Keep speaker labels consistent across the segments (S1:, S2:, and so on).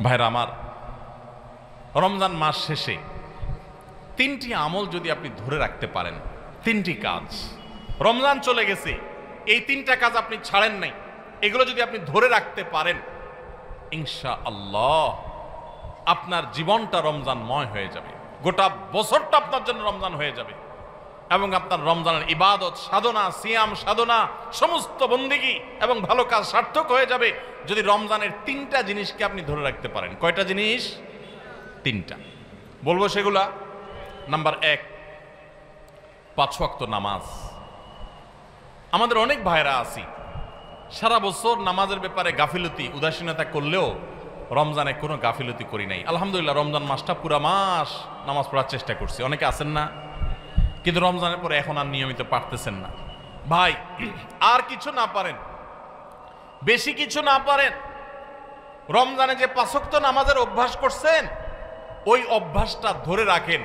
S1: ভাইরা আমার, রমজান মাস শেষে তিনটি আমল যদি আপনি ধরে রাখতে পারেন, তিনটি কাজ, রমজান চলে গেছে, এই তিনটা কাজ আপনি ছাড়েন নাই, এগুলো যদি আপনি ধরে রাখতে পারেন, ইনশাআল্লাহ আপনার জীবনটা রমজানময় হয়ে যাবে, গোটা বছরটা আপনার জন্য রমজান হয়ে যাবে এবং আপনার রমজানের ইবাদত সাধনা, সিয়াম সাধনা, সমস্ত বন্দেগী এবং ভালো কাজ সার্থক হয়ে যাবে যদি রমজানের তিনটা জিনিসকে আপনি ধরে রাখতে পারেন। কয়টা জিনিস? তিনটা। বলবো সেগুলা। নাম্বার 1, 5 ওয়াক্ত নামাজ। আমাদের অনেক ভাইরা আছি সারা বছর নামাজের ব্যাপারে গাফিলতি উদাসীনতা করলেও রমজানে কোনো গাফিলতি করি নাই। আলহামদুলিল্লাহ, রমজান মাসটা পুরা মাস নামাজ পড়ার চেষ্টা করছি। অনেকে আছেন না, কিন্তু রমজানের পরে এখন আর নিয়মিত পারতেছেন না। ভাই, আর কিছু না পারেন, বেশি কিছু না পারেন, রমজানে যে 5 ওয়াক্ত নামাজের অভ্যাস করছেন ওই অভ্যাসটা ধরে রাখেন।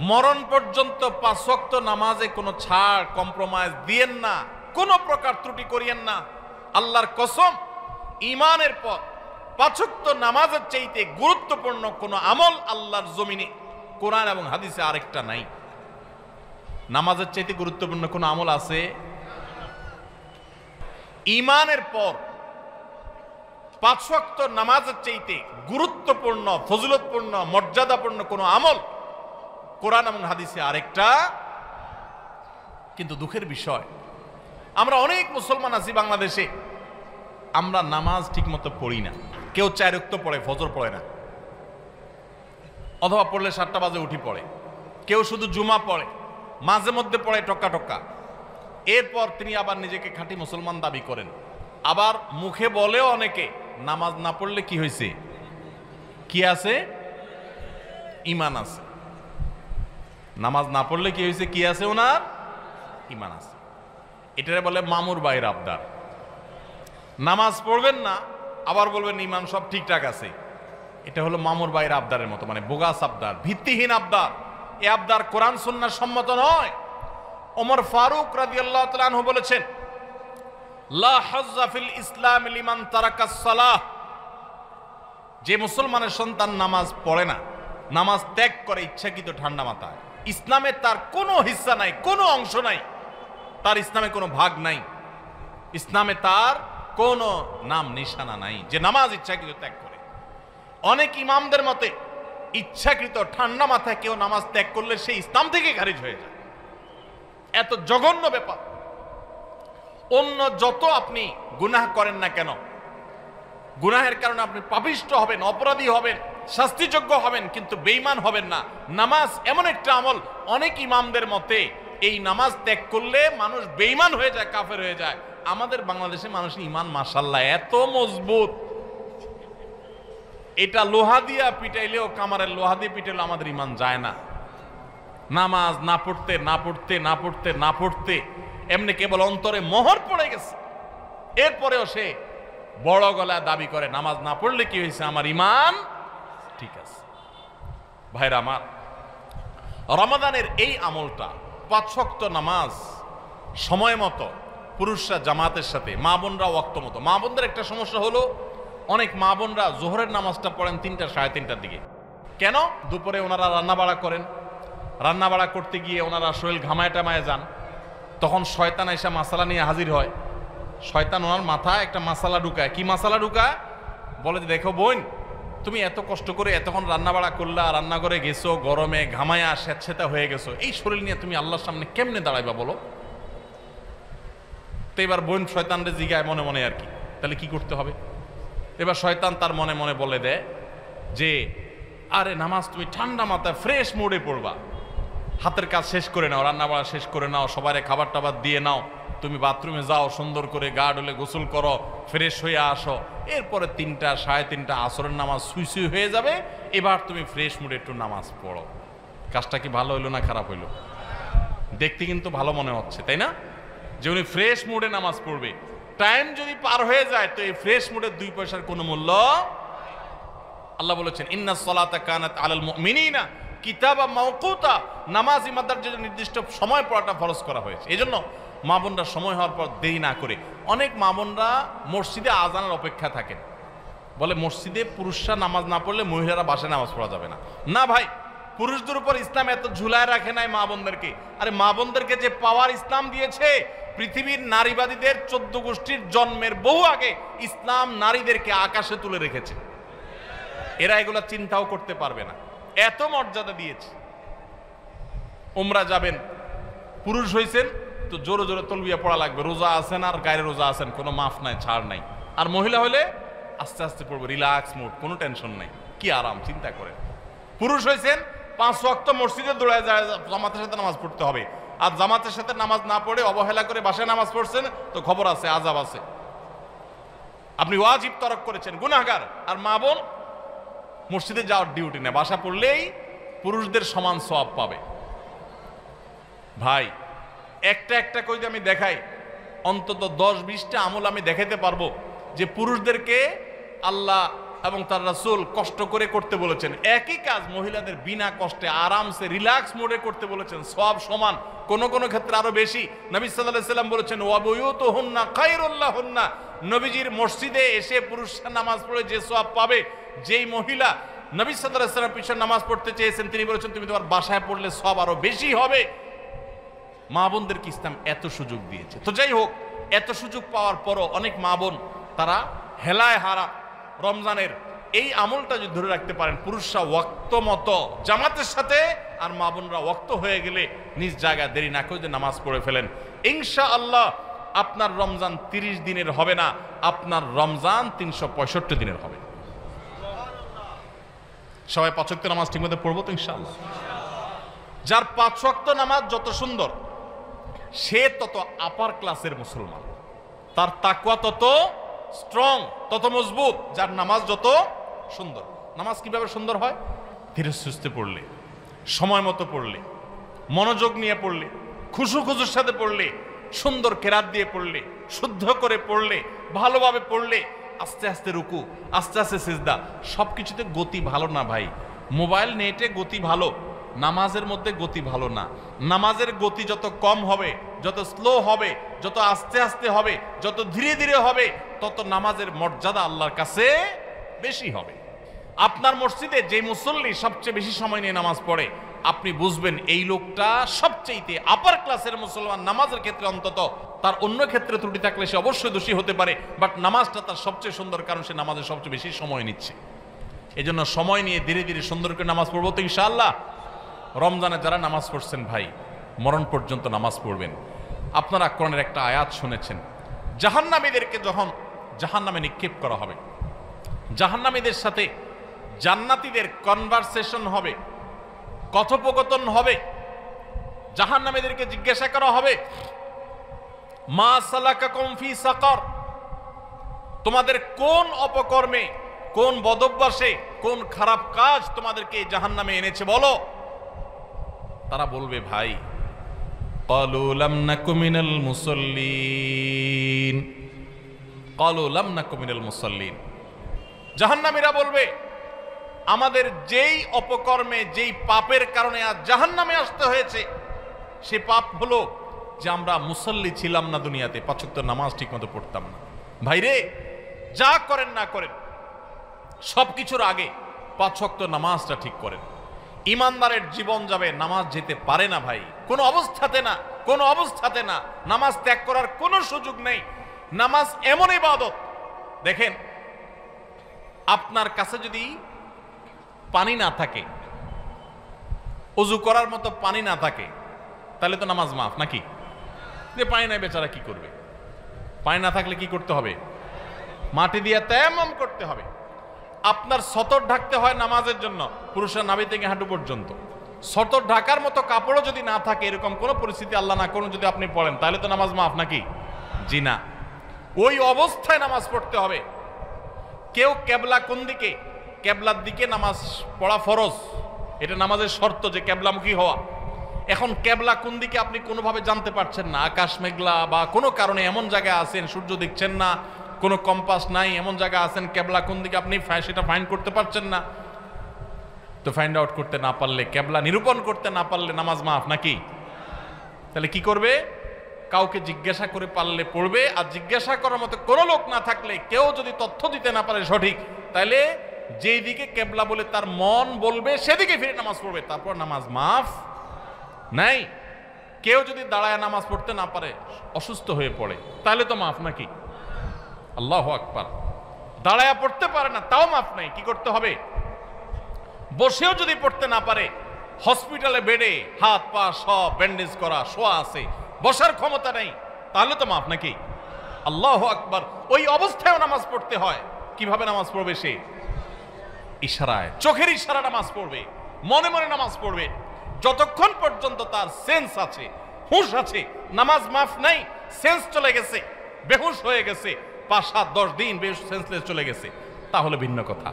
S1: মরণ পর্যন্ত 5 ওয়াক্ত নামাজে কোনো ছাড়, কম্প্রোমাইজ দিয়েন না, কোনো প্রকার ত্রুটি করিয়েন না। আল্লাহর কসম, ঈমানের পর 5 ওয়াক্ত নামাজের চাইতে গুরুত্বপূর্ণ কোনো আমল আল্লাহর জমিনে, কোরআন এবং হাদিসে আরেকটা নাই। নামাজের চাইতে গুরুত্বপূর্ণ কোনো আমল আছে? ঈমানের পর 5 ওয়াক্ত নামাজের চাইতে গুরুত্বপূর্ণ, ফজিলতপূর্ণ, মর্যাদাপূর্ণ কোনো আমল কোরআন এবং হাদিসে আরেকটা। কিন্তু দুঃখের বিষয়, আমরা অনেক মুসলমান আছি বাংলাদেশে, আমরা নামাজ ঠিক মতো পড়ি না। কেউ 4 ওয়াক্ত পড়ে, ফজর পড়ে না, অথবা পড়লে 7টা বাজে উঠি পড়ে। কেউ শুধু জুমা পড়ে, মাঝে মধ্যে পড়ে টক্কা টক্কা। এরপর তিনি আবার নিজেকে খাঁটি মুসলমান দাবি করেন। আবার মুখে বলেও অনেকে, নামাজ না পড়লে কি হয়েছে? কি আছে? ঈমান আছে। নামাজ না পড়লে কি হয়েছে? কি আছে? ওনার ঈমান আছে। এটারে বলে মামুর বাইর আবদার। নামাজ পড়বেন না, আবার বলবেন ঈমান সব ঠিকঠাক আছে। এটা হলো মামুর বাইর আবদারের মতো, মানে বোগাস আবদার, ভিত্তিহীন আবদার। এ আবদার কোরআন সুন্নাহর সম্মত নয়। ওমর ফারুক রাদিয়াল্লাহু তাআলা আনহু বলেছেন, লা হাজ্জা ফিল ইসলাম লিমান তারাকাস সালাহ। যে মুসলমানের সন্তান নামাজ পড়ে না, নামাজ ত্যাগ করে ইচ্ছাকৃত ঠান্ডা মাথায়, ইসলামে তার কোনো হিস্সা নাই, কোনো অংশ নাই, তার ইসলামে কোনো ভাগ নাই, ইসলামে তার কোনো নাম নিশানা নাই যে নামাজ ইচ্ছাকৃত ত্যাগ করে। অনেক ইমামদের মতে ইচ্ছাকৃত ঠান্ডা মাথায় কেউ নামাজ ত্যাগ করলে সে ইসলাম থেকে খারিজ হয়ে যায়। এত জঘন্য ব্যাপার। অন্য যত আপনি গুনাহ করেন না কেন, গুনাহের কারণে আপনি পাপিষ্ঠ হবেন, অপরাধী হবেন, শাস্তিযোগ্য হবেন, কিন্তু বেঈমান হবেন না। নামাজ এমন একটা আমল, অনেক ইমামদের মতে এই নামাজ ত্যাগ করলে মানুষ বেঈমান হয়ে যায়, কাফের হয়ে যায়। আমাদের বাংলাদেশে মানুষের ঈমান মাশাআল্লাহ এত মজবুত, এটা লোহা দিয়া পিটাইলেও, কামারের লোহা দিয়ে পিটাইলেও আমাদের ঈমান যায় না। নামাজ না পড়তে না পড়তে না পড়তে না পড়তে এমনি কেবল অন্তরে মোহর পড়ে গেছে, এরপরেও সে বড় গলায় দাবি করে নামাজ না পড়লে কি হয়েছে, আমার ঈমান ঠিক আছে। ভাইরা আমার, রমাদানের এই আমলটা, 5 ওয়াক্ত নামাজ সময় মতো, পুরুষরা জামাতের সাথে, মা বোনরা ওয়াক্ত মতো। মা বোনদের একটা সমস্যা হলো, অনেক মা বোনরা জোহরের নামাজটা পড়েন 3টা, 3:30টার দিকে। কেন? দুপুরে ওনারা রান্না বাড়া করেন, রান্না বাড়া করতে গিয়ে ওনারা শরীর ঘামায় টামায় যান, তখন শয়তান এসে মাসালা নিয়ে হাজির হয়। শয়তান ওনার মাথায় একটা মাসালা ঢুকায়। কি মাসালা ঢুকায়? বলে যে, দেখো বোন, তুমি এত কষ্ট করে এতক্ষণ রান্না বাড়া করলা, রান্নাঘরে গেছো, গরমে ঘামায়া স্যাঁতস্যাঁতা হয়ে গেছো, এই শরীর নিয়ে তুমি আল্লাহর সামনে কেমনে দাঁড়াইবা বলো? তো এবার বোন শয়তানরে জিগায় মনে মনে আর কি, তাহলে কি করতে হবে? এবার শয়তান তার মনে মনে বলে দেয় যে, আরে নামাজ তুমি ঠান্ডা মাথায় ফ্রেশ মুডে পড়বা, হাতের কাজ শেষ করে নাও, রান্না বাড়া শেষ করে নাও, সবারে খাবার টাবার দিয়ে নাও, তুমি বাথরুমে যাও, সুন্দর করে গা ডলে গোসল করো, ফ্রেশ হয়ে আসো, এরপরে 3টা, 3:30 আসরের নামাজ সুই সুই হয়ে যাবে, এবার তুমি ফ্রেশ মুডে একটু নামাজ পড়ো। কাজটা কি ভালো হইলো না খারাপ হইলো? দেখতে কিন্তু ভালো মনে হচ্ছে, তাই না? যে উনি ফ্রেশ মুডে নামাজ পড়বে। টাইম যদি পার হয়ে যায় তো এই ফ্রেশ মুডের 2 পয়সার কোনো মূল্য। আল্লাহ বলেছেন, ইন্নাস সালাতা কানাত আলাল মুমিনিনা কিতাবা মাওকুতা। নামাজ ইমানদার জন্য নির্দিষ্ট সময় পড়াটা ফরজ করা হয়েছে। এজন্য মা বোনরা সময় হওয়ার পর দেরি না করে, অনেক মা বোনরা মসজিদে আজানের অপেক্ষা থাকেন, বলে মসজিদে পুরুষরা নামাজ না পড়লে মহিলারা বাসায় নামাজ পড়া যাবে না। না ভাই, পুরুষদের উপর ইসলাম এত ঝুলায় রাখে নাই মা বোনদেরকে। আরে মা বোনদেরকে যে পাওয়ার ইসলাম দিয়েছে, পৃথিবীর নারীবাদীদের 14 গোষ্ঠীর জন্মের বহু আগে ইসলাম নারীদেরকে আকাশে তুলে রেখেছে। এরা এগুলো চিন্তাও করতে পারবে না, এত মর্যাদা দিয়েছে। উমরা যাবেন, পুরুষ হয়েছেন তো জোরে জোরে তলবিয়া পড়া লাগবে, রোজা আছেন আর গায়ে রোজা আছেন, কোনো মাফ নাই, ছাড় নাই। আর মহিলা হলে আস্তে আস্তে পড়বো, রিল্যাক্স মুড, কোনো টেনশন নাই, কি আরাম, চিন্তা করেন। পুরুষ হয়েছেন 5 ওয়াক্ত মসজিদে দৌড়ায় যায়, জামাতের সাথে নামাজ পড়তে হবে। আর জামাতের সাথে নামাজ না পড়ে অবহেলা করে বাসায় নামাজ পড়ছেন তো খবর আছে, আযাব আছে, আপনি ওয়াজিব তরক করেছেন, গুনাহগার। আর মা বোন মসজিদে যাওয়ার ডিউটি নেই, বাসা পড়লেই পুরুষদের সমান সওয়াব পাবে। ভাই একটা একটা করে আমি দেখাই, অন্তত 10-20টা আমল আমি দেখাতে পারবো যে পুরুষদেরকে আল্লাহ এবং তার রাসূল কষ্ট করে করতে বলেছেন। একই কাজ মহিলাদের বিনা কষ্টে আরামসে রিল্যাক্স মোডে করতে বলেছেন, সওয়াব সমান, কোনো কোনো ক্ষেত্রে আরো বেশি। নবী সাল্লাল্লাহু আলাইহি সাল্লাম বলেছেন ওয়া বুয়ুতুহুন্না খায়রুল লাহুন্না, নবীজির মসজিদে এসে পুরুষরা নামাজ পড়ে যে সওয়াব পাবে, যেই মহিলা নবী সাল্লাল্লাহু আলাইহি সাল্লামের পিছনে নামাজ পড়তে চেয়েছেন তিনি বলেছেন তুমি তোমার বাসায় পড়লে সওয়াব আরো বেশি হবে। মা বোনদেরকে ইসলাম এত সুযোগ দিয়েছে। তো যাই হোক, এত সুযোগ পাওয়ার পরও অনেক মা বোন তারা হেলায় হারা রমজানের এই আমলটা যদি ধরে রাখতে পারেন, পুরুষরা ওয়াক্ত মতো জামাতের সাথে আর মা বোনরা ওয়াক্ত হয়ে গেলে নিজ জায়গায় দেরি না করে নামাজ পড়ে ফেলেন, ইনশাআল্লাহ আপনার রমজান 30 দিনের হবে না, আপনার রমজান 365 দিনের হবে। সবাই 5 ওয়াক্ত নামাজ ঠিকমতো পড়বো তো ইনশাআল্লাহ। যার 5 ওয়াক্ত নামাজ যত সুন্দর, সে তত আপার ক্লাসের মুসলমান, তার তাকওয়া তত স্ট্রং, তত মজবুত। যার নামাজ যত সুন্দর। নামাজ কিভাবে সুন্দর হয়? ধীরে সুস্থে পড়লে, সময় মতো পড়লে, মনোযোগ নিয়ে পড়লে, খুশুর সাথে পড়লে, সুন্দর কেরাত দিয়ে পড়লে, শুদ্ধ করে পড়লে, ভালোভাবে পড়লে, আস্তে আস্তে রুকু, আস্তে আস্তে সিজদা, সবকিছুতে গতি ভালো না ভাই। মোবাইল নেটে গতি ভালো, নামাজের মধ্যে গতি ভালো না। নামাজের গতি যত কম হবে, যত স্লো হবে, যত আস্তে আস্তে হবে, যত ধীরে ধীরে হবে, তত নামাজের মর্যাদা আল্লাহর কাছে বেশি হবে। আপনার মসজিদে যে মুসল্লি সবচেয়ে বেশি সময় নিয়ে নামাজ পড়ে, আপনি বুঝবেন এই লোকটা সবচেয়ে আপার ক্লাসের মুসলমান। নামাজের ক্ষেত্রে অন্তত, তার অন্য ক্ষেত্রে ত্রুটি থাকলে সে অবশ্যই দোষী হতে পারে, বাট নামাজটা তার সবচেয়ে সুন্দর, কারণ সে নামাজের সবচেয়ে বেশি সময় নিচ্ছে। এই জন্য সময় নিয়ে ধীরে ধীরে সুন্দর করে নামাজ পড়বো তো ইনশাআল্লাহ। রমজানে যারা নামাজ পড়ছেন ভাই, মরণ পর্যন্ত নামাজ পড়বেন। আপনারা কোরআনের একটা আয়াত শুনেছেন, জাহান্নামীদেরকে যখন জাহান্নামে নিক্ষেপ করা হবে, জাহান্নামীদের সাথে জান্নাতীদের কনভারসেশন হবে, কথোপকথন হবে। জাহান্নামীদেরকে জিজ্ঞাসা করা হবে মা সালাকাকুম ফি সাকার, তোমাদের কোন অপকর্মে, কোন বদভ্যাসে, কোন খারাপ কাজ তোমাদেরকে জাহান্নামে এনেছে বলো। তারা বলবে ভাই ক্বালু লাম নাকু মিনাল মুসাল্লিন, ক্বালু লাম নাকু মিনাল মুসাল্লিন। জাহান্নামীরা বলবে আমাদের যেই অপকর্মে, যেই পাপের কারণে আজ জাহান্নামে আসতে হয়েছে, সে পাপ হলো যে আমরা মুসল্লি ছিলাম না দুনিয়াতে, 5 ওয়াক্ত নামাজ ঠিক মতো পড়তাম না। ভাইরে, যা করেন না করেন সবকিছুর আগে 5 ওয়াক্ত নামাজটা ঠিক করেন। ইমানদারের জীবন যাবে, নামাজ যেতে পারে না ভাই, কোনো অবস্থাতে না, কোনো অবস্থাতে না। নামাজ ত্যাগ করার কোনো সুযোগ নেই। নামাজ এমন ইবাদত, দেখেন আপনার কাছে যদি পানি না থাকে, ওযু করার মতো পানি না থাকে, তাহলে তো নামাজ মাফ নাকি? যে পানি নাই বেচারা কি করবে? পানি না থাকলে কি করতে হবে? মাটি দিয়ে তায়াম্মুম করতে হবে। আপনার সতর ঢাকতে হয় নামাজের জন্য, পুরুষের নাভি থেকে হাঁটু পর্যন্ত। সতর ঢাকার মতো কাপড়ও যদি না থাকে, এরকম কোনো পরিস্থিতি আল্লাহ না করুন যদি আপনি পড়েন, তাহলে তো নামাজ মাফ নাকি? জি না, ওই অবস্থায় নামাজ পড়তে হবে। কেউ কেবলা কোন দিকে, কেবলার দিকে নামাজ পড়া ফরজ, এটা নামাজের শর্ত যে কেবলামুখী হওয়া। এখন কেবলা কোন দিকে আপনি কোনোভাবে জানতে পারছেন না, আকাশ মেঘলা বা কোনো কারণে এমন জায়গায় আছেন সূর্য দেখছেন না, কোনো কম্পাস নাই, এমন জায়গায় আছেন কেবলা কোন দিকে আপনি সেটা ফাইন্ড করতে পারছেন না। তো ফাইন্ড আউট করতে না পারলে, কেবলা নিরূপণ করতে না পারলে নামাজ মাফ নাকি? তাহলে কি করবে? কাউকে জিজ্ঞাসা করে পারলে পড়বে, আর জিজ্ঞাসা করার মতো কোনো লোক না থাকলে, কেউ যদি তথ্য দিতে না পারে সঠিক, তাহলে যেই দিকে কেবলা বলে তার মন বলবে সেদিকে ফিরে নামাজ পড়বে, তারপর নামাজ মাফ নাই। কেউ যদি দাঁড়ায় নামাজ পড়তে না পারে, অসুস্থ হয়ে পড়ে, তাহলে তো মাফ নাকি? আল্লাহু আকবার। দাঁড়ায় পড়তে পারে না, তাও মাফ নাই। কি করতে হবে? বসেও যদি পড়তে না পারে, হসপিটালে বেডে হাত পা সব ব্যান্ডেজ করা, শোয়া আছে, বসার ক্ষমতা নেই, তাহলে তো মাফ নাকি? আল্লাহু আকবার। ওই অবস্থায়ও নামাজ পড়তে হয়। কিভাবে নামাজ পড়বে সে? ইশারায়, চোখের ইশারা নামাজ পড়বে, মনে মনে নামাজ পড়বে। যতক্ষণ পর্যন্ত তার সেন্স আছে, হুঁশ আছে, নামাজ মাফ নাই। সেন্স চলে গেছে, বেহুশ হয়ে গেছে, 5, 7, 10 দিন বেহুশ সেন্সলেস চলে গেছে, তাহলে ভিন্ন কথা।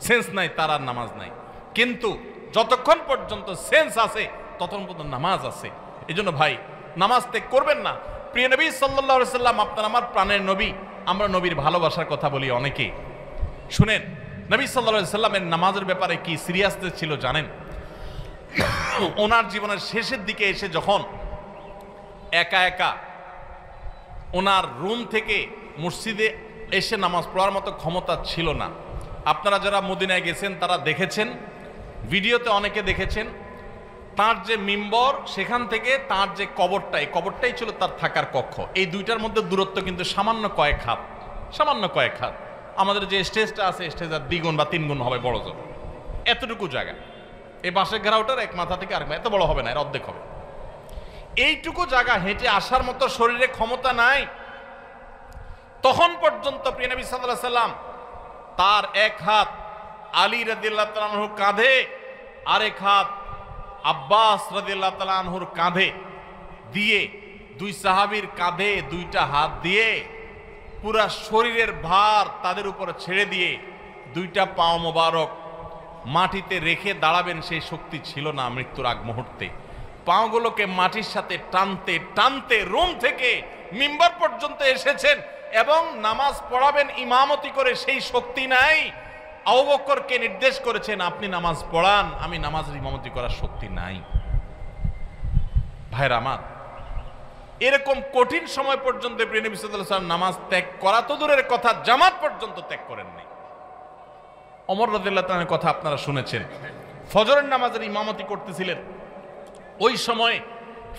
S1: সেন্স নাই, তার আর নামাজ নাই। কিন্তু যতক্ষণ পর্যন্ত সেন্স আছে ততক্ষণ পর্যন্ত নামাজ আছে। এই জন্য ভাই, নামাজ ত্যাগ করবেন না। প্রিয় নবী সাল্লাল্লাহু আলাইহি সাল্লাম আপনার আমার প্রাণের নবী। আমরা নবীর ভালোবাসার কথা বলি অনেকে। শুনেন, নবী সাল্লাল্লাহু আলাইহি সাল্লামের নামাজের ব্যাপারে কি সিরিয়াসনেস ছিল জানেন? ওনার জীবনের শেষের দিকে এসে যখন একা একা ওনার রুম থেকে মসজিদে এসে নামাজ পড়ার মতো ক্ষমতা ছিল না। আপনারা যারা মদিনায় গেছেন তারা দেখেছেন, ভিডিওতে অনেকে দেখেছেন, তার যে মিম্বর, সেখান থেকে তার যে কবরটা, এই কবরটাই ছিল তার থাকার কক্ষ। এই দুইটার মধ্যে দূরত্ব কিন্তু সামান্য কয়েক হাত, সামান্য কয়েক হাত। আমাদের যে স্টেজটা আছে, স্টেজের 2 গুণ বা 3 গুণ হবে বড় জোর, এতটুকু জায়গা। এই বাঁশের ঘেরাওটার এক মাথা থেকে আরেক মাথা, এত বড় হবে না, এর অর্ধেক হবে। এইটুকু জায়গা হেঁটে আসার মতো শরীরে ক্ষমতা নাই। তখন পর্যন্ত প্রিয় নবী সাল্লাল্লাহু আলাইহি সাল্লাম তার এক হাত আলী রাদিয়াল্লাহু তাআলা আনহুর কাঁধে, আরেক হাত আব্বাস রাদিয়াল্লাহু তাআলা আনহুর কাঁধে দিয়ে, 2 সাহাবীর কাঁধে 2টা হাত দিয়ে পুরা শরীরের ভার তাদের উপরে ছেড়ে দিয়ে 2টা পাও মোবারক মাটিতে রেখে দাঁড়াবেন, সেই শক্তি ছিল না মৃত্যুর আগ মুহূর্তে। পাগুলোকে মাটির সাথে টানতে টানতে রুম থেকে মিম্বার পর্যন্ত এসেছেন এবং নামাজ পড়াবেন ইমামতি করে, সেই শক্তি নাই। আবু বকরকে নির্দেশ করেছেন, আপনি নামাজ পড়ান, আমি নামাজের ইমামতি করার শক্তি নাই। ভাইরা আমার, এরকম কঠিন সময় পর্যন্ত প্রিয় নবী সাল্লাল্লাহু আলাইহি ওয়াসাল্লাম নামাজ ত্যাগ করা তো দূরের কথা, জামাত পর্যন্ত ত্যাগ করেননি। ওমর রাদিয়াল্লাহু তাআলার কথা আপনারা শুনেছেন, ফজরের নামাজের ইমামতি করতেছিলেন। ওই সময়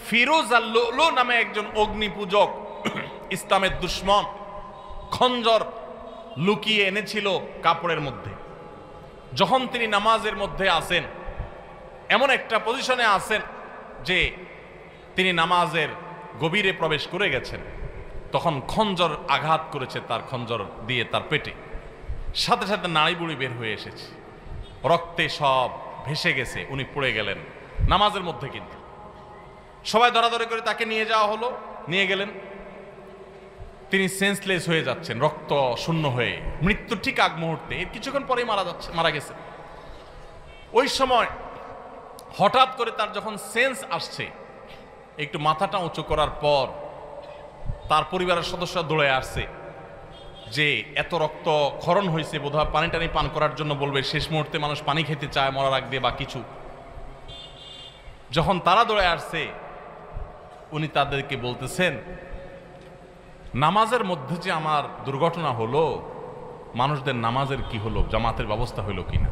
S1: ফিরোজ আল লুলু নামে একজন অগ্নি পূজক, ইসলামের দুশমন, খঞ্জর লুকিয়ে এনেছিল কাপড়ের মধ্যে। যখন তিনি নামাজের মধ্যে আসেন, এমন একটা পজিশনে আসেন যে তিনি নামাজের গভীরে প্রবেশ করে গেছেন, তখন খঞ্জর আঘাত করেছে তার খঞ্জর দিয়ে তার পেটে। সাথে সাথে নাড়ি বুড়ি বের হয়ে এসেছে, রক্তে সব ভেসে গেছে, উনি পড়ে গেলেন নামাজের মধ্যে। কিন্তু সবাই ধরাধরি করে তাকে নিয়ে যাওয়া হলো, নিয়ে গেলেন। তিনি সেন্সলেস হয়ে যাচ্ছেন, রক্ত শূন্য হয়ে, মৃত্যু ঠিক আগ মুহূর্তে, এর কিছুক্ষণ পরেই মারা গেছে। ওই সময় হঠাৎ করে তার যখন সেন্স আসছে, একটু মাথাটা উঁচু করার পর তার পরিবারের সদস্যরা দৌড়ে আসছে যে এত রক্ত ক্ষরণ হয়েছে, বোধহয় পানি টানি পান করার জন্য বলবে, শেষ মুহূর্তে মানুষ পানি খেতে চায় মরার আগ দিয়ে বা কিছু। যখন তারা দৌড়ে আসছে, উনি তাদেরকে বলতেছেন, নামাজের মধ্যে যে আমার দুর্ঘটনা হলো, মানুষদের নামাজের কি হলো, জামাতের ব্যবস্থা হলো কিনা,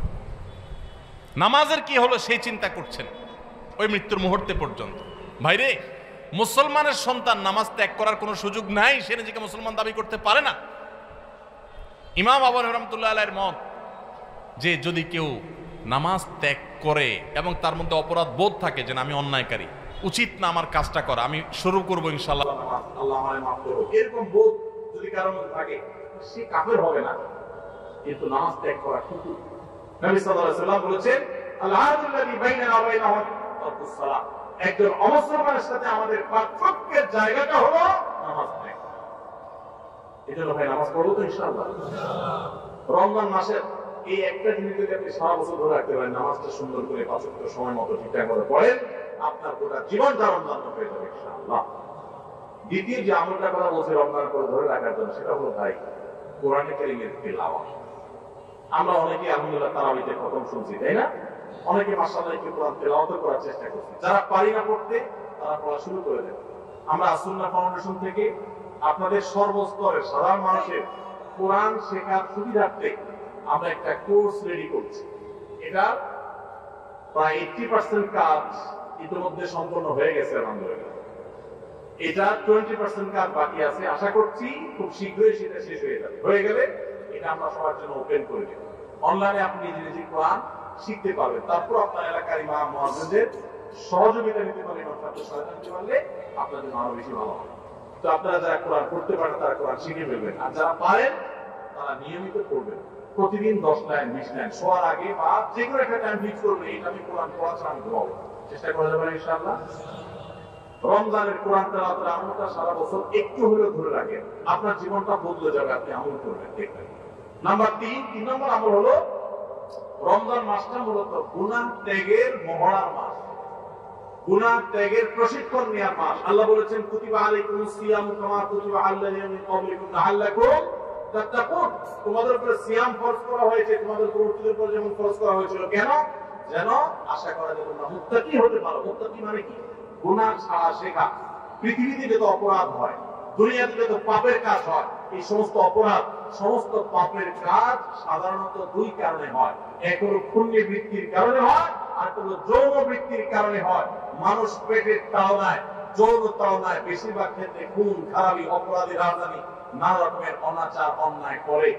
S1: নামাজের কি হলো সেই চিন্তা করছেন ওই মৃত্যুর মুহূর্তে পর্যন্ত। ভাইরে, মুসলমানের সন্তান নামাজ ত্যাগ করার কোনো সুযোগ নাই, সে নিজেকে মুসলমান দাবি করতে পারে না। ইমাম আবু হানিফা রাহমাতুল্লাহি আলাইহির মত যে যদি কেউ নামাজ ত্যাগ করে এবং তার মধ্যে অপরাধ বোধ থাকে যে আমি অন্যায়কারী, উচিত না আমার কাজটা করা, আমি শুরু করবো ইনশাআল্লাহ, আল্লাহ আমায় মাফ করো, এরকম বোধ যদি কারোর মধ্যে থাকে, সে কাফের হবে না, কিন্তু নামাজ ত্যাগ করা কিন্তু। নবী সাল্লাল্লাহু আলাইহি ওয়াসাল্লাম বলেছেন, আল-আহাদুল্লাযী বাইনানা ওয়া বাইনাহুম তারকুস সালাত, একজন অমুসলমানের সাথে আমাদের পার্থক্যের জায়গাটা হলো নামাজ ত্যাগ। এজন্য ভাই নামাজ পড়বো তো ইনশাআল্লাহ। রমজান মাসের এই একটা জিনিস যদি আপনি সারা বছর ধরে রাখতে পারেন, নামাজটা সুন্দর করে 5 ওয়াক্ত সময় মতো ঠিকঠাক মতো পড়েন, আপনার গোটা জীবনটা রমজান হয়ে যাবে ইনশাআল্লাহ। দ্বিতীয় যে আমলটা কথা বলছি রমজান করে ধরে রাখার জন্য, সেটা হলো ভাই কোরআনে কারীমের তিলাওয়াত। আমরা অনেকে আলহামদুলিল্লাহ তারাবিতে খতম শুনছি, তাই না? অনেকে মাশাআল্লাহ একটু কোরআন তেলাওয়াত করার চেষ্টা করছি। যারা পারি না পড়তে, তারা পড়া শুরু করে দেন। আমরা সুন্নাহ ফাউন্ডেশন থেকে আপনাদের সর্বস্তরের সাধারণ মানুষের কোরআন শেখার সুবিধার্থে
S2: আমরা একটা কোর্স রেডি করছি। এটা প্রায় 80% কাজ ইতিমধ্যে সম্পন্ন হয়ে গেছে আলহামদুলিল্লাহ। এটা 20% কাজ বাকি আছে। আশা করছি খুব শীঘ্রই সেটা শেষ হয়ে যাবে। হয়ে গেলে এটা আমরা সবার জন্য ওপেন করে দেব। অনলাইনে আপনি নিজে নিজে কোরআন শিখতে পারবেন। তারপর আপনার এলাকার ইমাম মুয়াজ্জিনদের সহযোগিতা নিতে পারলে, ইমাম ছাত্র সহায়তা নিতে পারলে আপনার জন্য আরো বেশি ভালো হবে। তো আপনারা যারা কোরআন পড়তে পারেন তারা কোরআন শিখে ফেলবেন, আর যারা পারেন তারা নিয়মিত পড়বেন। প্রতিদিন 10 লাইন 20 লাইন শোয়ার আগে বা যে কোনো একটা টাইম ফিক্স করবেন, এটা আমি কোরআন পড়া ছাড়া আমি ঘুমাবো। চেষ্টা করা যাবে ইনশাআল্লাহ। রমজানের কোরআন তেলাওয়াতের আমলটা সারা বছর একটু হলেও ধরে রাখেন, আপনার জীবনটা বদলে যাবে। আপনি আমল করবেন, দেখবেন। নাম্বার 3 নম্বর আমল হলো রমজান মাসটা মূলত গুনাহ ত্যাগের মহড়ার মাস, গুনাহ ত্যাগের প্রশিক্ষণ নেওয়ার মাস। আল্লাহ বলেছেন কুতিবা আলাইকুমুস সিয়ামু কামা কুতিবা আলাল্লাযিনা মিন ক্বাবলিকুম লাআল্লাকুম তাত্তাকুন। তোমাদের উপর সিয়াম ফরজ করা হয়েছে, তোমাদের পূর্বপুরুষদের উপর যেমন ফরজ করা হয়েছিল। কেন? যেন আশা করা যায় তোমরা মুত্তাকি হতে পারো। মুত্তাকি মানে কি? গুনাহ ছাড়া শেখা। পৃথিবীতে যত অপরাধ হয়, দুনিয়াতে যত পাপের কাজ হয়, এই সমস্ত অপরাধ, সমস্ত পাপের কাজ সাধারণত দুই কারণে হয়। এক হলো পুণ্যবৃত্তির কারণে হয়, আর হলো যৌন বৃত্তির কারণে হয়। মানুষ পেটের তাড়নায়, যৌন তাড়নায় বেশিরভাগ ক্ষেত্রে খুন খারাপি, অপরাধী, রাজধানী, নানা রকমের অনাচার অন্যায় করে।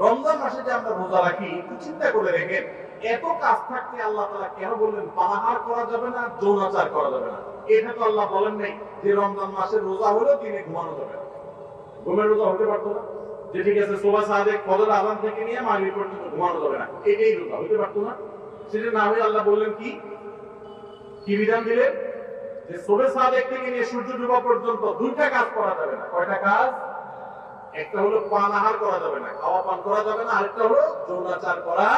S2: রমজান মাসে যে আমরা রোজা রাখি, একটু চিন্তা করে দেখেন, এত কাজ থাকতে আল্লাহ তাআলা কেন বললেন পানাহার করা যাবে না, যৌনাচার করা যাবে না? এটা তো আল্লাহ বলেন নাই যে রমজান মাসে রোজা হলেও দিনে ঘুমানো যাবে না। ঘুমের রোজা হতে পারতো না? যে ঠিক আছে সুবহ সাদেক ফজর আযান থেকে নিয়ে মাগরিব পর্যন্ত ঘুমানো যাবে না, এটাই রোজা হতে পারতো না? সেটা না হয়ে আল্লাহ বললেন কি কি বিধান দিলেন? যে সুবহ সাদেক থেকে নিয়ে সূর্য ডোবা পর্যন্ত দুইটা কাজ করা যাবে না। কয়টা কাজ? একটা হলো পানাহার করা যাবে না, খাওয়া পান করা যাবে না, আরেকটা হলো যৌনাচার করা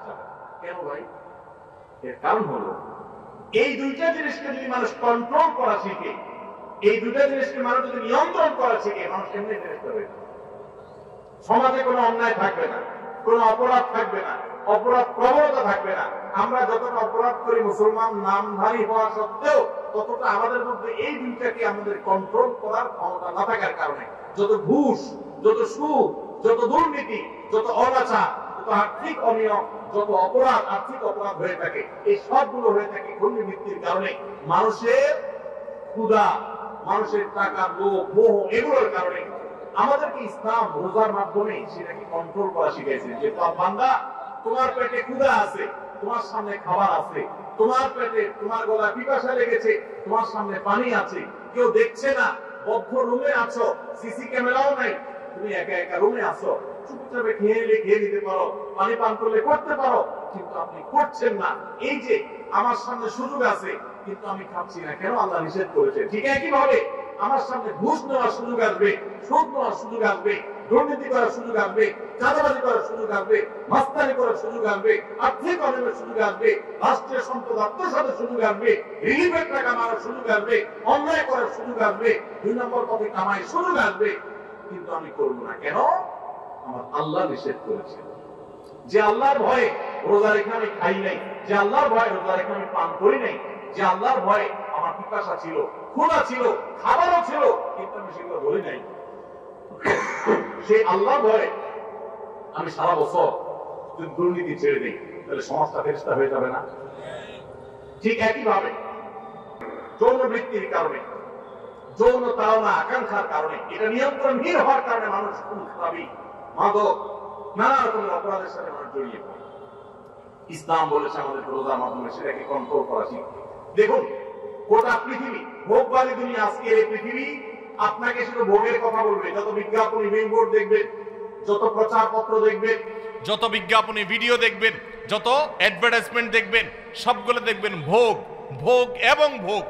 S2: যাবে। কেন ভাই? এর কারণ হলো এই দুইটা জিনিসকে যদি মানুষ কন্ট্রোল করা শিখে, এই দুইটা জিনিসকে মানুষ যদি নিয়ন্ত্রণ করা শিখে, মানুষ এমনি নির্দিষ্ট হবে। সমাজে কোনো অন্যায় থাকবে না, কোনো অপরাধ থাকবে না, অপরাধ প্রবণতা থাকবে না। আমরা যতটা অপরাধ করি মুসলমান নামধারী হওয়া সত্ত্বেও, ততটা আমাদের মধ্যে এই দুইটাকে আমাদের কন্ট্রোল করার ক্ষমতা না থাকার কারণে যত ঘুষ, যত সুদ, যত দুর্নীতি, যত অনাচার, যত আর্থিক অনিয়ম, যত অপরাধ, আর্থিক অপরাধ হয়ে থাকে, এই সবগুলো হয়ে থাকে দুর্নীতির কারণে। মানুষের ক্ষুধা, মানুষের টাকা, লোভ, মোহ, এগুলোর কারণে। আমাদেরকে ইসলাম রোজার মাধ্যমে সেটাকে কন্ট্রোল করা শিখাইছে। যে বান্দা, তোমার পেটে ক্ষুধা আছে, তোমার সামনে খাবার আছে, তোমার পেটে, তোমার গলায় পিপাসা লেগেছে, তোমার সামনে পানি আছে, কেউ দেখছে না, বদ্ধ রুমে আছো, সিসি ক্যামেরাও নাই, তুমি একা একা রুমে আছো, চুপচাপে খেয়ে নিতে পারো, পানি পান করলে করতে পারো, কিন্তু আপনি করছেন না। এই যে আমার সামনে সুযোগ আছে কিন্তু আমি খাচ্ছি না, কেন? আল্লাহ নিষেধ করেছে। ঠিক একই ভাবে আমার সামনে ঘুষ নেওয়ার সুযোগ আসবে, সুদ নেওয়ার সুযোগ আসবে, দুর্নীতি করার সুযোগ আসবে, চাঁদাবাজি করার সুযোগ আসবে, মাস্তানি করার সুযোগ আসবে, আর্থিক অনিয়মের সুযোগ আসবে, রাষ্ট্রীয় সম্পদ আত্মসাতের সুযোগ আসবে, রিলিফের টাকা মারার সুযোগ আসবে, অন্যায় করার সুযোগ আসবে, 2 নম্বর পথে কামাই সুযোগ আসবে, কিন্তু আমি করবো না। কেন? আমার আল্লাহ নিষেধ করেছে। যে আল্লাহর ভয়ে রোজা রেখে আমি খাই নাই, যে আল্লাহর ভয়ে রোজা রেখে আমি পান করি নাই, যে আল্লাহর ভয়ে আমার পিপাসা ছিল, ক্ষুধা ছিল, খাবারও ছিল, কিন্তু আমি সেগুলো বলি নাই, সেই আল্লাহর ভয়ে আমি সারা বছর যদি দুর্নীতি ছেড়ে দিই, তাহলে সমাজটা ফেরেশতা হয়ে যাবে না? ঠিক একই ভাবে যৌন বৃত্তির কারণে, যৌন তাড়না আকাঙ্ক্ষার কারণে, এটা নিয়ন্ত্রণহীন হওয়ার কারণে মানুষ খুন খারাপি, মাদক, নানা রকমের অপরাধের সাথে মানুষ জড়িয়ে পড়ে। ইসলাম বলেছে আমাদের রোজার মাধ্যমে সেটাকে কন্ট্রোল করা শিখতে। দেখুন, গোটা পৃথিবী, ভোগবাদী দুনিয়া, আজকের এই পৃথিবী আপনাকে শুধু ভোগের কথা বলবে। যত বিজ্ঞাপনী বিলবোর্ড দেখবেন, যত প্রচার পত্র দেখবেন,
S1: যত বিজ্ঞাপনী ভিডিও দেখবেন, যত অ্যাডভার্টাইজমেন্ট দেখবেন, সবগুলো দেখবেন ভোগ, ভোগ এবং ভোগ।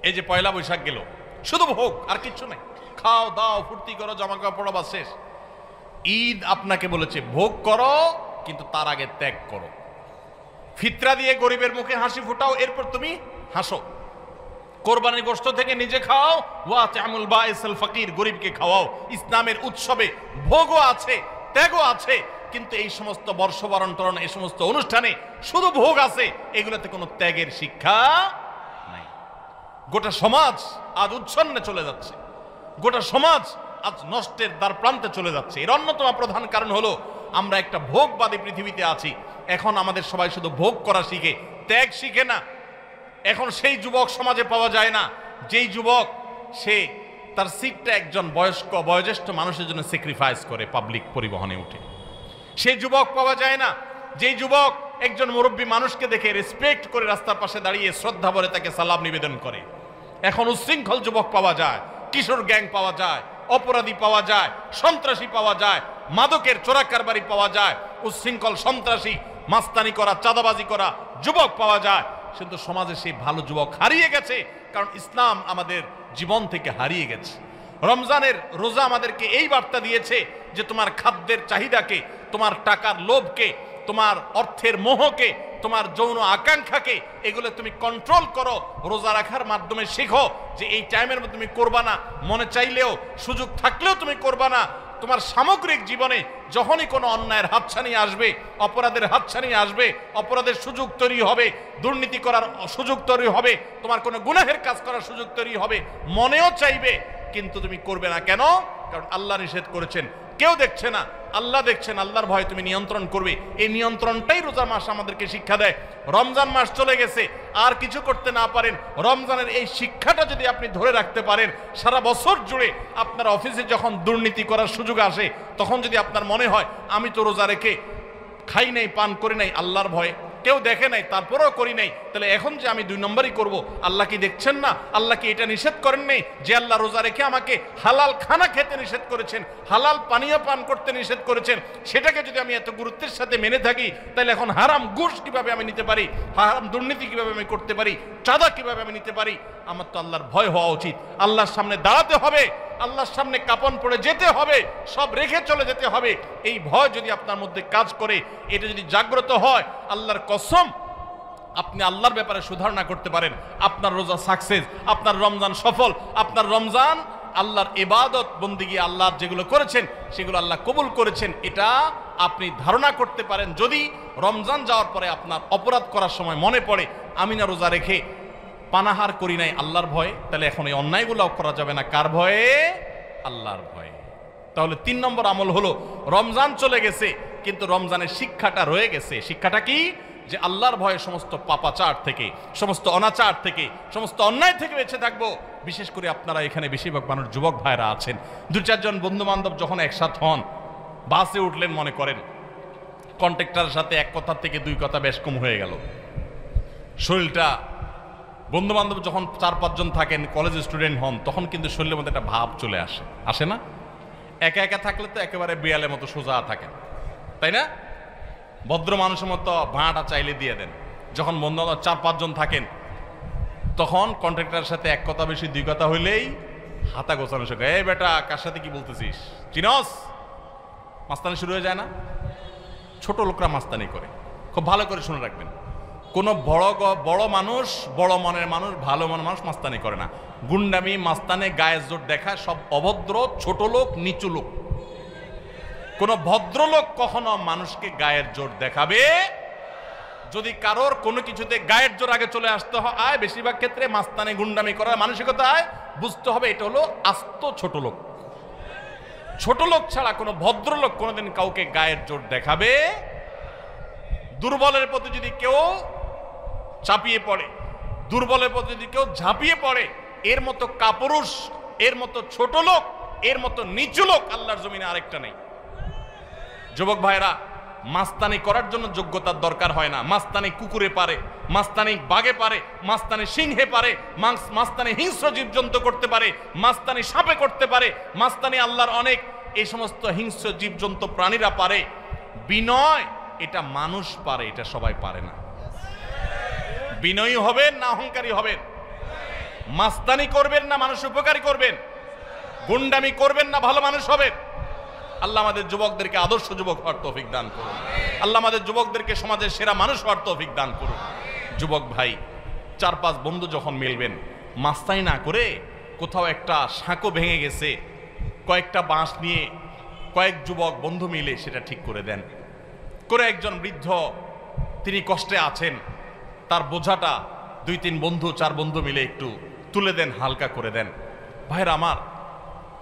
S1: এই যে পয়লা বৈশাখ গেল, শুধু ভোগ আর কিচ্ছু নাই। খাও দাও, ফুর্তি করো, জামা কাপড় পরো, বাস শেষ। ঈদ আপনাকে বলেছে ভোগ করো, কিন্তু তার আগে ত্যাগ করো। ফিতরা দিয়ে গরিবের মুখে হাসি ফুটাও, এরপর তুমি হাসো। কোরবানির গোশত থেকে নিজে খাও, ওয়াতি'মুল বাঈসাল ফাকির, গরিবকে খাওয়াও। ইসলামের উৎসবে ভোগও আছে, ত্যাগও আছে, কিন্তু এই সমস্ত বর্ষবরণ টরণ, এই সমস্ত অনুষ্ঠানে শুধু ভোগ আছে, এগুলোতে কোনো ত্যাগের শিক্ষা নাই। গোটা সমাজ আজ উচ্ছন্নে চলে যাচ্ছে, গোটা সমাজ আজ নষ্টের দ্বার প্রান্তে চলে যাচ্ছে। এর অন্যতম প্রধান কারণ হলো আমরা একটা ভোগবাদী পৃথিবীতে আছি। এখন আমাদের সবাই শুধু ভোগ করা শিখে, ত্যাগ শিখে না। এখন সেই যুবক সমাজে পাওয়া যায় না যেই যুবক সে তার সিটটা একজন বয়োজ্যেষ্ঠ মানুষের জন্য স্যাক্রিফাইস করে পাবলিক পরিবহনে উঠে। সেই যুবক পাওয়া যায় না যেই যুবক একজন মুরব্বী মানুষকে দেখে রেসপেক্ট করে রাস্তার পাশে দাঁড়িয়ে শ্রদ্ধা ভরে তাকে সালাম নিবেদন করে। এখন উচ্ছৃঙ্খল যুবক পাওয়া যায়, কিশোর গ্যাং পাওয়া যায়, অপরাধী পাওয়া যায়, সন্ত্রাসী পাওয়া যায়, মাদকের চোরাকারবারি পাওয়া যায়, উচ্ছৃঙ্খল সন্ত্রাসী মাস্তানি করা, চাঁদাবাজি করা যুবক পাওয়া যায়। কিন্তু সমাজে সেই ভালো যুবক হারিয়ে গেছে, কারণ ইসলাম আমাদের জীবন থেকে হারিয়ে গেছে। রমজানের রোজা আমাদেরকে এই বার্তা দিয়েছে যে তোমার খাদ্যের চাহিদাকে, তোমার টাকার লোভকে, তোমার অর্থের মোহকে, তোমার যৌন আকাঙ্ক্ষাকে, এগুলো তুমি কন্ট্রোল করো। রোজা রাখার মাধ্যমে শেখো যে এই টাইমের মধ্যে তুমি করবা না, মনে চাইলেও সুযোগ থাকলেও তুমি করবা না। তোমার সামগ্রিক জীবনে যখনই কোনো অন্যায়ের হাতছানি আসবে, অপরাধের হাতছানি আসবে, অপরাধের সুযোগ তৈরি হবে, দুর্নীতি করার সুযোগ তৈরি হবে, তোমার কোনো গুনাহের কাজ করার সুযোগ তৈরি হবে, মনেও চাইবে কিন্তু তুমি করবে না। কেন? কারণ আল্লাহ নিষেধ করেছেন, কেউ দেখছে না, আল্লাহ দেখছেন। আল্লাহর ভয় তুমি নিয়ন্ত্রণ করবে। এই নিয়ন্ত্রণটাই রোজা মাস আমাদেরকে শিক্ষা দেয়। রমজান মাস চলে গেছে, আর কিছু করতে না পারেন, রমজানের এই শিক্ষাটা যদি আপনি ধরে রাখতে পারেন, সারা বছর জুড়ে আপনার অফিসে যখন দুর্নীতি করার সুযোগ আসে, তখন যদি আপনার মনে হয় আমি তো রোজা রেখে খাই নাই, পান করি নাই, আল্লাহর ভয়ে কেউ দেখে নাই, তারপরেও করি নাই, তাহলে এখন যে আমি 2 নম্বরই করব, আল্লাহ কি দেখছেন না? আল্লাহ কি এটা নিষেধ করেন নেই যে আল্লাহ রোজা রেখে আমাকে হালাল খানা খেতে নিষেধ করেছেন, হালাল পানীয় পান করতে নিষেধ করেছেন? সেটাকে যদি আমি এত গুরুত্বের সাথে মেনে থাকি, তাহলে এখন হারাম ঘুষ কিভাবে আমি নিতে পারি, হারাম দুর্নীতি কিভাবে আমি করতে পারি, চাঁদা কিভাবে আমি নিতে পারি? আমার তো আল্লাহর ভয় হওয়া উচিত। আল্লাহর সামনে দাঁড়াতে হবে, আল্লাহর সামনে কাপন পড়ে যেতে হবে, সব রেখে চলে যেতে হবে। এই ভয় যদি আপনার মধ্যে কাজ করে, এটা যদি জাগ্রত হয়, আল্লাহর কসম আপনি আল্লাহর ব্যাপারে সুধারণা করতে পারেন, আপনার রোজা সাকসেস, আপনার রমজান সফল, আপনার রমজান আল্লাহর ইবাদত বন্দিগি, আল্লাহর যেগুলো করেছেন সেগুলো আল্লাহ কবুল করেছেন, এটা আপনি ধারণা করতে পারেন। যদি রমজান যাওয়ার পরে আপনার অপরাধ করার সময় মনে পড়ে আমি না রোজা রেখে পানাহার করি নাই আল্লাহর ভয়ে, তাহলে এখন এই অন্যায়গুলো করা যাবে না। কার ভয়ে? আল্লাহর ভয়ে। তাহলে 3 নম্বর আমল হলো, রমজান চলে গেছে কিন্তু রমজানের শিক্ষাটা রয়ে গেছে। শিক্ষাটা কি? যে আল্লাহর ভয়ে সমস্ত পাপাচার থেকে, সমস্ত অনাচার থেকে, সমস্ত অন্যায় থেকে বেঁচে থাকবো। বিশেষ করে আপনারা এখানে বেশিরভাগ মানুষ যুবক ভাইরা আছেন, 2-4 জন বন্ধু বান্ধব যখন একসাথে হন, বাসে উঠলেন, মনে করেন কন্ট্রাক্টরের সাথে 1 কথা থেকে 2 কথা বেশ কম হয়ে গেল, শরীরটা, বন্ধু বান্ধব যখন 4-5 জন থাকেন, কলেজ স্টুডেন্ট হন, তখন কিন্তু শরীরের মধ্যে একটা ভাব চলে আসে, আসে না? একা একা থাকলে তো একেবারে বিড়ালের মতো সোজা থাকেন, তাই না? ভদ্র মানুষের মতো ভাঁটা চাইলে দিয়ে দেন। যখন বন্ধু বান্ধব 4-5 জন থাকেন, তখন কন্ট্রাক্টরের সাথে 1 কথা বেশি 2 কথা হইলেই হাতা গোছানো শেখে, এই বেটা কার সাথে কি বলতেছিস, চিনস? মাস্তানি শুরু হয়ে যায় না? ছোট লোকরা মাস্তানি করে, খুব ভালো করে শুনে রাখবেন। কোনো বড় মানুষ, বড় মনের মানুষ, ভালো মনের মানুষ মাস্তানি করে না। গুন্ডামি, মাস্তানে, গায়ের জোর দেখা সব অভদ্র, ছোট লোক, নিচু লোক। কোন ভদ্রলোক কখনো মানুষকে গায়ের জোর দেখাবে? যদি কারোর কোনো কিছুতে গায়ের জোর আগে চলে আসতে হয়, বেশিরভাগ ক্ষেত্রে মাস্তানি, গুন্ডামি করার মানসিকতায়, বুঝতে হবে এটা হলো আস্ত ছোট লোক। ছোট লোক ছাড়া কোনো ভদ্রলোক কোনোদিন কাউকে গায়ের জোর দেখাবে। দুর্বলের প্রতি যদি কেউ চাপিয়ে পড়ে, দুর্বলের প্রতি যদি কেউ ঝাঁপিয়ে পড়ে, এর মতো কাপুরুষ, এর মতো ছোট লোক, এর মতো নিচু লোক আল্লাহর জমিনে আরেকটা নেই। যুবক ভাইরা, মাস্তানি করার জন্য যোগ্যতার দরকার হয় না। মাস্তানি কুকুরে পারে, মাস্তানি বাঘে পারে, মাস্তানি সিংহে পারে, মাস্তানি হিংস্র জীবজন্তু করতে পারে, মাস্তানি সাপে করতে পারে, মাস্তানি আল্লাহর অনেক এই সমস্ত হিংস্র জীবজন্তু প্রাণীরা পারে। বিনয় এটা মানুষ পারে, এটা সবাই পারে না। বিনয়ী হবেন না অহংকারী হবেন? মাস্তানি করবেন না মানুষ উপকারী করবেন? গুন্ডামি করবেন না ভালো মানুষ হবেন? আল্লাহ আমাদের যুবকদেরকে আদর্শ যুবক হওয়ার তৌফিক দান করুন। আল্লাহ আমাদের যুবকদেরকে সমাজের সেরা মানুষ হওয়ার তৌফিক দান করুন। যুবক ভাই, 4-5 বন্ধু যখন মিলবেন, মাস্তানি না করে কোথাও একটা সাঁকো ভেঙে গেছে, কয়েকটা বাঁশ নিয়ে কয়েক যুবক বন্ধু মিলে সেটা ঠিক করে দেন। করে একজন বৃদ্ধ, তিনি কষ্টে আছেন, তার বোঝাটা 2-3 বন্ধু, 4 বন্ধু মিলে একটু তুলে দেন, হালকা করে দেন। ভাইরা আমার,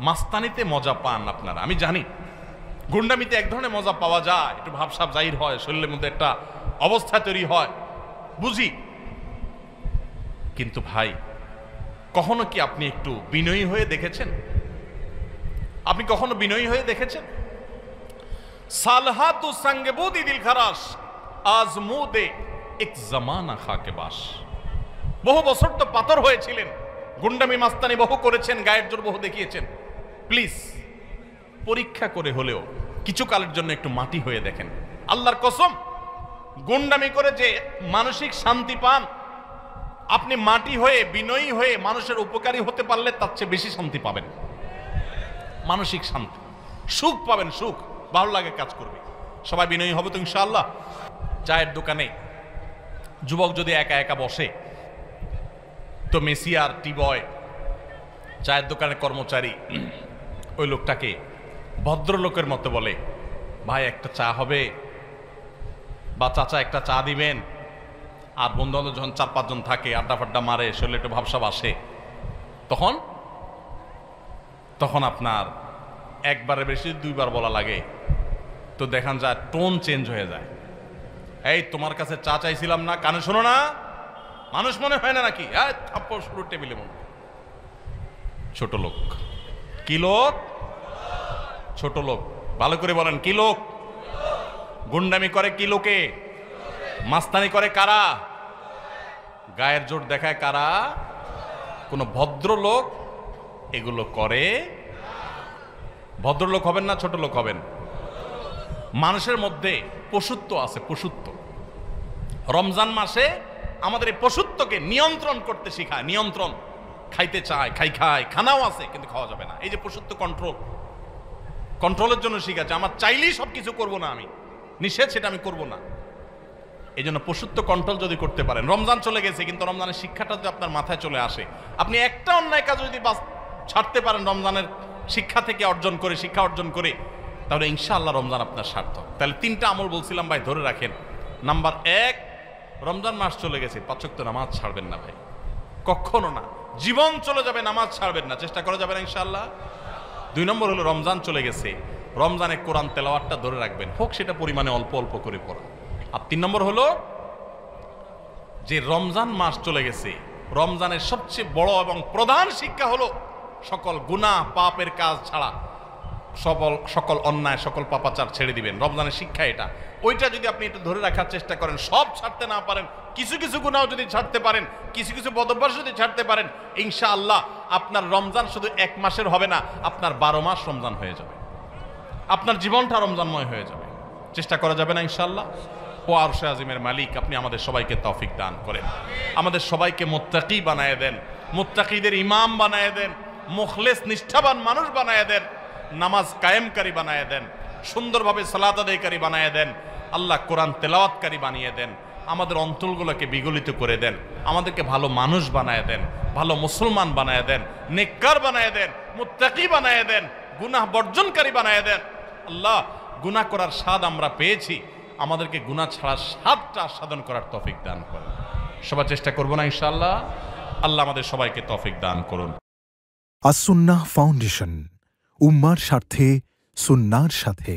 S1: মাস্তানিতে মজা পান আপনারা, আমি জানি। গুন্ডামিতে এক ধরনের মজা পাওয়া যায়, একটু ভাবসাব জাহির হয়, শরীরের মধ্যে একটা অবস্থা তৈরি হয়, বুঝি। কিন্তু ভাই, কখনো কি আপনি একটু বিনয়ী হয়ে দেখেছেন? আপনি কখনো বিনয়ী হয়ে দেখেছেন? সালহাতু সাঙ্গেবুদি দিল খারাস আজমুদে এক জামানা খাকে বাস। বহু বছর তো পাথর হয়েছিলেন, গুন্ডামি মাস্তানি বহু করেছেন, গায়ের জোর বহু দেখিয়েছেন। প্লিজ পরীক্ষা করে হলেও কিছু কালের জন্য একটু মাটি হয়ে দেখেন। আল্লাহর কসম, গুন্ডামি করে যে মানসিক শান্তি পান, আপনি মাটি হয়ে বিনয়ী হয়ে মানুষের উপকারী হতে পারলে তার চেয়ে বেশি শান্তি পাবেন। মানসিক শান্তি, সুখ পাবেন, সুখ, ভালো লাগে, কাজ করবে। সবাই বিনয়ী হবে তো ইনশাআল্লাহ। চায়ের দোকানে যুবক যদি একা একা বসে, তো মেসিয়ার টি বয়, চায়ের দোকানের কর্মচারী ওই লোকটাকে ভদ্রলোকের মতো বলে, ভাই একটা চা হবে, বা চাচা একটা চা দিবেন। আর বন্ধু বান্ধব যখন 4-5 জন থাকে, আড্ডা ফাড্ডা মারে, শরীরে একটু ভাবসাব আসে, তখন আপনার একবারে বেশি 2বার বলা লাগে, তো দেখান যায় টোন চেঞ্জ হয়ে যায়। এই তোমার কাছে চা চাইছিলাম না, কানে শোনো না, মানুষ মনে হয় না নাকি? থাপ্পড় শুরু টেবিলে মনে। ছোট লোক। কি লোক? ছোট লোক। ভালো করে বলেন, কি লোক? গুন্ডামি করে কি লোকে? মাস্তানি করে কারা? গায়ের জোর দেখায় কারা? কোন ভদ্রলোক এগুলো করে? ভদ্রলোক হবেন না ছোট লোক হবেন? মানুষের মধ্যে পশুত্ব আছে, পশুত্ব। রমজান মাসে আমাদের এই পশুত্বকে নিয়ন্ত্রণ করতে শিখায়। নিয়ন্ত্রণ, খাইতে চায়, খায়, খানাও আছে কিন্তু খাওয়া যাবে না। এই যে পশুত্ব, কন্ট্রোলের জন্য শিখাচ্ছে। আমার চাইলেই সবকিছু করব না, আমি নিষেধ সেটা আমি করব না। এই জন্য পশুত্ব কন্ট্রোল যদি করতে পারেন, রমজান চলে গেছে কিন্তু রমজানের শিক্ষাটা যদি আপনার মাথায় চলে আসে, আপনি একটা অন্যায় কাজ যদি ছাড়তে পারেন রমজানের শিক্ষা থেকে শিক্ষা অর্জন করে, তাহলে ইনশাআল্লাহ রমজান আপনার সার্থক। তাহলে 3টা আমল বলছিলাম ভাই, ধরে রাখেন। নাম্বার 1, রমজান মাস চলে গেছে, 5 ওয়াক্ত নামাজ ছাড়বেন না ভাই, কখনো না। জীবন চলে যাবে, নামাজ ছাড়বেন না, চেষ্টা করা যাবে না ইনশাআল্লাহ। 2 নম্বর হলো রমজান চলে গেছে, রমজানে কোরআন তেলাওয়াতটা ধরে রাখবেন, হোক সেটা পরিমাণে অল্প অল্প করে পড়া। আর 3 নম্বর হলো যে রমজান মাস চলে গেছে, রমজানের সবচেয়ে বড় এবং প্রধান শিক্ষা হলো সকল গুনাহ পাপের কাজ ছাড়া সকল অন্যায়, সকল পাপাচার ছেড়ে দিবেন। রমজানের শিক্ষা এটা। ওইটা যদি আপনি একটু ধরে রাখার চেষ্টা করেন, সব ছাড়তে না পারেন, কিছু কিছু গুনাহ যদি ছাড়তে পারেন, কিছু কিছু বদভ্যাস যদি ছাড়তে পারেন, ইনশাআল্লাহ আপনার রমজান শুধু 1 মাসের হবে না, আপনার 12 মাস রমজান হয়ে যাবে, আপনার জীবনটা রমজানময় হয়ে যাবে। চেষ্টা করা যাবে না ইনশাআল্লাহ। ও আরশে আজিমের মালিক, আপনি আমাদের সবাইকে তৌফিক দান করেন, আমাদের সবাইকে মুত্তাকি বানায় দেন, মুত্তাকিদের ইমাম বানায় দেন, মুখলেস নিষ্ঠাবান মানুষ বানায় দেন, নামাজ কায়েমকারী বানায় দেন, সুন্দরভাবে সালাত আদায়কারী বানায় দেন। আল্লাহ কোরআন তেলাওয়াতকারী বানিয়ে দেন, আমাদের অন্তরগুলোকে বিগলিত করে দেন, আমাদেরকে ভালো মানুষ বানায় দেন, ভালো মুসলমান বানায় দেন, নেককার বানায় দেন, মুত্তাকি বানায় দেন, গুনাহ বর্জনকারী বানায় দেন। আল্লাহ, গুনাহ করার স্বাদ আমরা পেয়েছি, আমাদেরকে গুনাহ ছাড়ার স্বাদটা আস্বাদন করার তৌফিক দান করুন। সবাই চেষ্টা করব না ইনশাআল্লাহ। আল্লাহ আমাদের সবাইকে তৌফিক দান করুন।
S3: আস-সুন্নাহ ফাউন্ডেশন, উম্মার স্বার্থে সুন্নাহর সাথে।